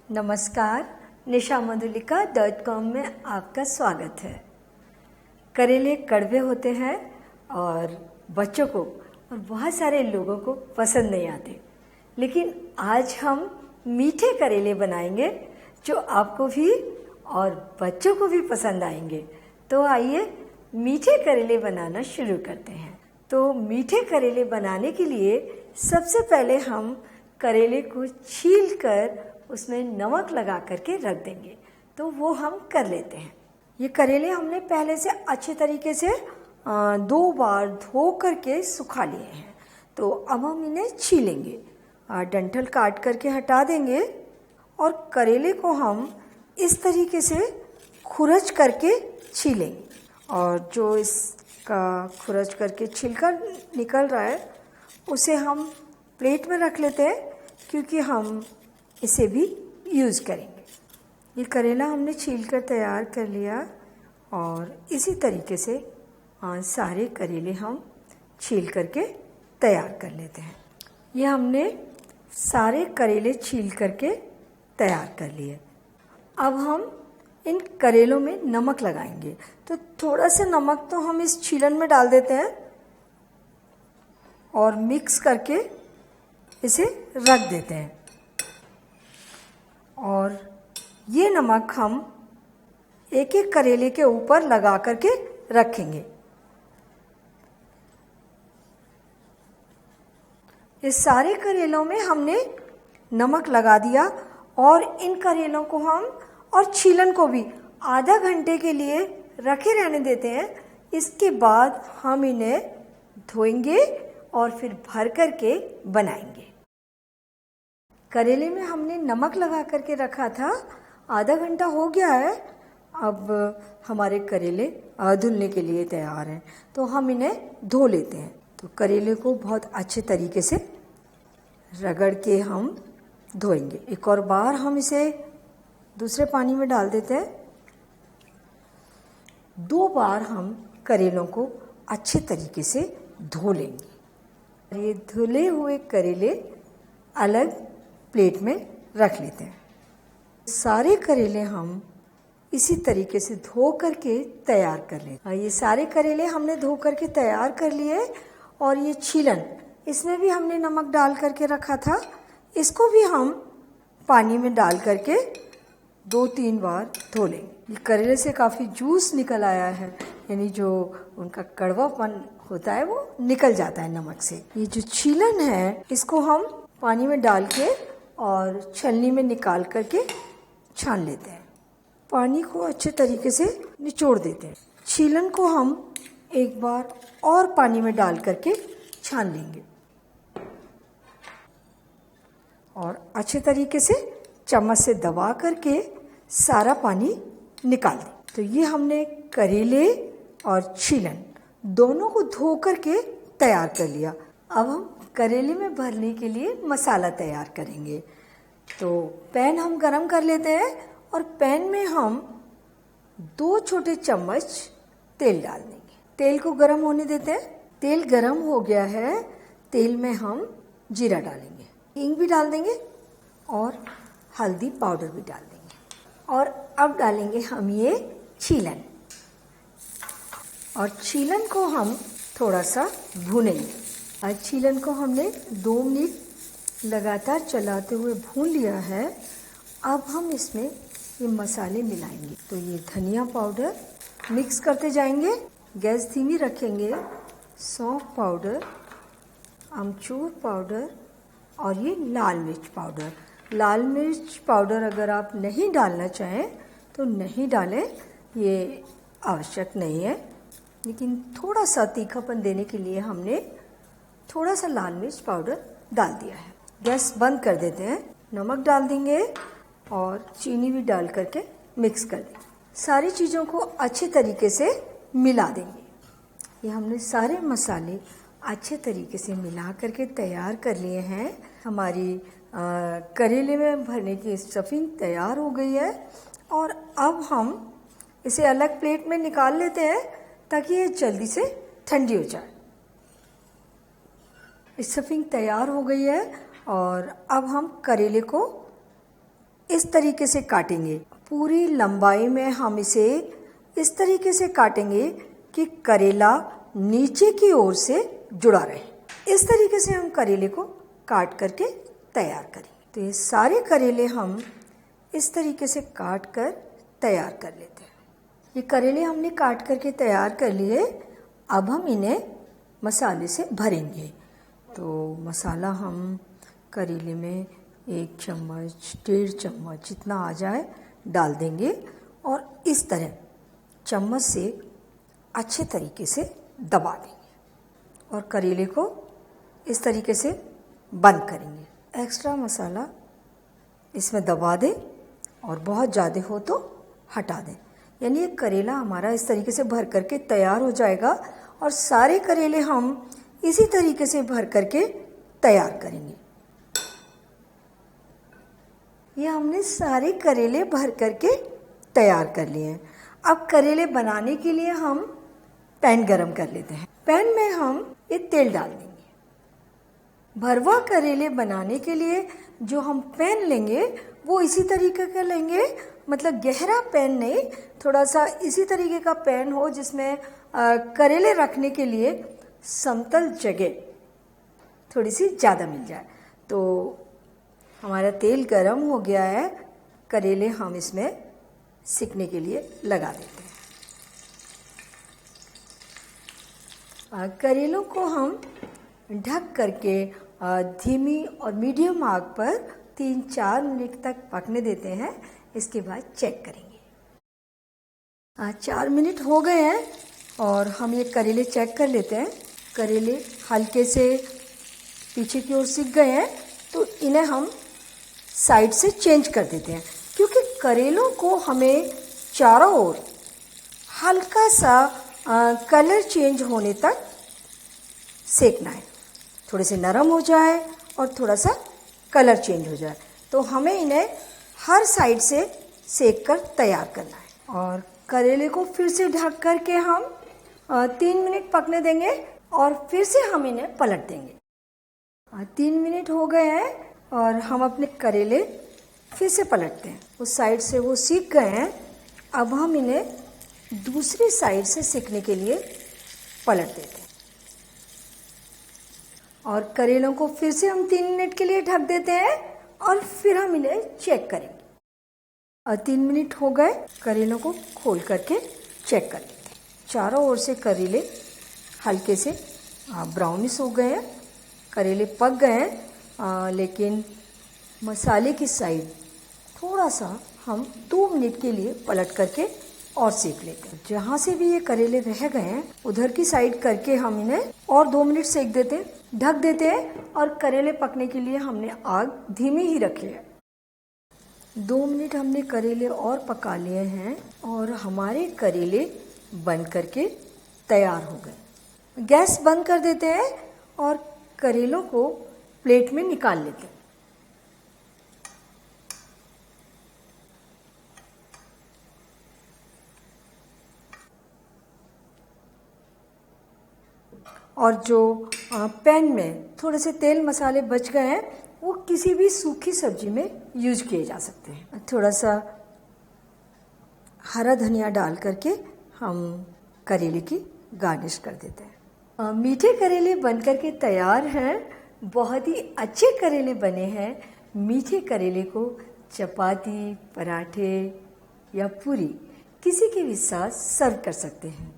नमस्कार, nishamandulika.com में आपका स्वागत है। करेले कड़वे होते हैं और बच्चों को और बहुत सारे लोगों को पसंद नहीं आते, लेकिन आज हम मीठे करेले बनाएंगे जो आपको भी और बच्चों को भी पसंद आएंगे। तो आइए मीठे करेले बनाना शुरू करते हैं। तो मीठे करेले बनाने के लिए सबसे पहले हम करेले को छील कर उसमें नमक लगा करके रख देंगे। तो वो हम कर लेते हैं। ये करेले हमने पहले से अच्छे तरीके से 2 बार धो करके सुखा लिए हैं। तो अब हम इन्हें छीलेंगे, डंठल काट करके हटा देंगे और करेले को हम इस तरीके से खुरच करके छीलेंगे। और जो इसका खुरच करके छिलका निकल रहा है उसे हम प्लेट में रख लेते हैं, क्योंकि हम इसे भी यूज़ करेंगे। ये करेला हमने छील कर तैयार कर लिया और इसी तरीके से सारे करेले हम छील करके तैयार कर लेते हैं। ये हमने सारे करेले छील करके तैयार कर लिए। अब हम इन करेलों में नमक लगाएंगे। तो थोड़ा सा नमक तो हम इस छीलन में डाल देते हैं और मिक्स करके इसे रख देते हैं। और ये नमक हम एक एक करेले के ऊपर लगा करके रखेंगे। इस सारे करेलों में हमने नमक लगा दिया और इन करेलों को हम और छीलन को भी आधा घंटे के लिए रखे रहने देते हैं। इसके बाद हम इन्हें धोएंगे और फिर भर करके बनाएंगे। करेले में हमने नमक लगा करके रखा था, आधा घंटा हो गया है। अब हमारे करेले धुलने के लिए तैयार हैं। तो हम इन्हें धो लेते हैं। तो करेले को बहुत अच्छे तरीके से रगड़ के हम धोएंगे। एक और बार हम इसे दूसरे पानी में डाल देते हैं। 2 बार हम करेलों को अच्छे तरीके से धो लेंगे। ये धुले हुए करेले अलग प्लेट में रख लेते हैं। सारे करेले हम इसी तरीके से धो करके तैयार कर लेते हैं। ये सारे करेले हमने धो करके तैयार कर लिए और ये छीलन, इसमें भी हमने नमक डाल करके रखा था। इसको भी हम पानी में डाल करके 2-3 बार धो लेंगे। ये करेले से काफ़ी जूस निकल आया है, यानी जो उनका कड़वापन होता है वो निकल जाता है नमक से। ये जो छीलन है इसको हम पानी में डाल के और छलनी में निकाल करके छान लेते हैं। पानी को अच्छे तरीके से निचोड़ देते हैं। छीलन को हम एक बार और पानी में डाल करके छान लेंगे और अच्छे तरीके से चम्मच से दबा करके सारा पानी निकाल दें। तो ये हमने करेले और छीलन दोनों को धो करके तैयार कर लिया। अब हम करेले में भरने के लिए मसाला तैयार करेंगे। तो पैन हम गरम कर लेते हैं और पैन में हम 2 छोटे चम्मच तेल डाल देंगे। तेल को गरम होने देते हैं। तेल गरम हो गया है। तेल में हम जीरा डालेंगे, हींग भी डाल देंगे और हल्दी पाउडर भी डाल देंगे। और अब डालेंगे हम ये छीलन, और छीलन को हम थोड़ा सा भूनेंगे। आज छीलन को हमने 2 मिनट लगातार चलाते हुए भून लिया है। अब हम इसमें ये मसाले मिलाएंगे। तो ये धनिया पाउडर मिक्स करते जाएंगे, गैस धीमी रखेंगे। सौंफ पाउडर, अमचूर पाउडर और ये लाल मिर्च पाउडर। लाल मिर्च पाउडर अगर आप नहीं डालना चाहें तो नहीं डालें, ये आवश्यक नहीं है, लेकिन थोड़ा सा तीखापन देने के लिए हमने थोड़ा सा लाल मिर्च पाउडर डाल दिया है। गैस बंद कर देते हैं। नमक डाल देंगे और चीनी भी डाल करके मिक्स कर देंगे। सारी चीज़ों को अच्छे तरीके से मिला देंगे। ये हमने सारे मसाले अच्छे तरीके से मिला करके तैयार कर लिए हैं। हमारी करेले में भरने की स्टफिंग तैयार हो गई है। और अब हम इसे अलग प्लेट में निकाल लेते हैं ताकि ये जल्दी से ठंडी हो जाए। स्टफिंग तैयार हो गई है और अब हम करेले को इस तरीके से काटेंगे। पूरी लंबाई में हम इसे इस तरीके से काटेंगे कि करेला नीचे की ओर से जुड़ा रहे। इस तरीके से हम करेले को काट करके तैयार करेंगे। तो ये सारे करेले हम इस तरीके से काट कर तैयार कर लेते हैं। ये करेले हमने काट करके तैयार कर लिए। अब हम इन्हें मसाले से भरेंगे। तो मसाला हम करेले में 1 चम्मच 1.5 चम्मच जितना आ जाए डाल देंगे और इस तरह चम्मच से अच्छे तरीके से दबा देंगे और करेले को इस तरीके से बंद करेंगे। एक्स्ट्रा मसाला इसमें दबा दें और बहुत ज़्यादा हो तो हटा दें। यानी ये करेला हमारा इस तरीके से भर करके तैयार हो जाएगा और सारे करेले हम इसी तरीके से भर करके तैयार करेंगे। ये हमने सारे करेले भर करके तैयार कर लिए हैं। अब करेले बनाने के लिए हम पैन गरम कर लेते हैं। पैन में हम ये तेल डाल देंगे। भरवा करेले बनाने के लिए जो हम पैन लेंगे वो इसी तरीके का लेंगे, मतलब गहरा पैन नहीं, थोड़ा सा इसी तरीके का पैन हो जिसमें करेले रखने के लिए समतल जगह थोड़ी सी ज़्यादा मिल जाए। तो हमारा तेल गरम हो गया है, करेले हम इसमें सिकने के लिए लगा देते हैं। करेलों को हम ढक करके धीमी और मीडियम आग पर 3-4 मिनट तक पकने देते हैं। इसके बाद चेक करेंगे। 4 मिनट हो गए हैं और हम ये करेले चेक कर लेते हैं। करेले हल्के से पीछे की ओर सिक गए हैं तो इन्हें हम साइड से चेंज कर देते हैं, क्योंकि करेलों को हमें चारों ओर हल्का सा कलर चेंज होने तक सेकना है। थोड़े से नरम हो जाए और थोड़ा सा कलर चेंज हो जाए तो हमें इन्हें हर साइड से सेक कर तैयार करना है। और करेले को फिर से ढक कर के हम 3 मिनट पकने देंगे और फिर से हम इन्हें पलट देंगे। 3 मिनट हो गए हैं और हम अपने करेले फिर से पलटते हैं। उस साइड से वो सीख गए हैं। अब हम इन्हें दूसरी साइड से सीखने के लिए पलट देते हैं और करेलों को फिर से हम 3 मिनट के लिए ढक देते हैं और फिर हम इन्हें चेक करेंगे। और 3 मिनट हो गए, करेलों को खोल करके चेक कर लेते हैं। चारों ओर से करेले हल्के से ब्राउनिश हो गए हैं, करेले पक गए हैं, लेकिन मसाले की साइड थोड़ा सा हम 2 मिनट के लिए पलट करके और सेक लेते हैं। जहाँ से भी ये करेले रह गए हैं उधर की साइड करके हम इन्हें और 2 मिनट सेक देते हैं, ढक देते हैं और करेले पकने के लिए हमने आग धीमी ही रखी है। 2 मिनट हमने करेले और पका लिए हैं और हमारे करेले बन करके तैयार हो गए। गैस बंद कर देते हैं और करेलों को प्लेट में निकाल लेते हैं। और जो पैन में थोड़े से तेल मसाले बच गए हैं वो किसी भी सूखी सब्जी में यूज किए जा सकते हैं। थोड़ा सा हरा धनिया डाल करके हम करेले की गार्निश कर देते हैं। मीठे करेले बन करके तैयार हैं। बहुत ही अच्छे करेले बने हैं। मीठे करेले को चपाती, पराठे या पूरी किसी के भी साथ सर्व कर सकते हैं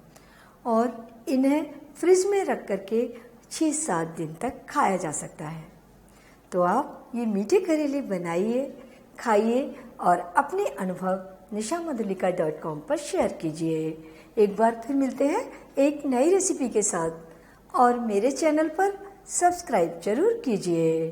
और इन्हें फ्रिज में रख करके 6-7 दिन तक खाया जा सकता है। तो आप ये मीठे करेले बनाइए, खाइए और अपने अनुभव nishamadhulika.com पर शेयर कीजिए। एक बार फिर मिलते हैं एक नई रेसिपी के साथ और मेरे चैनल पर सब्सक्राइब जरूर कीजिए।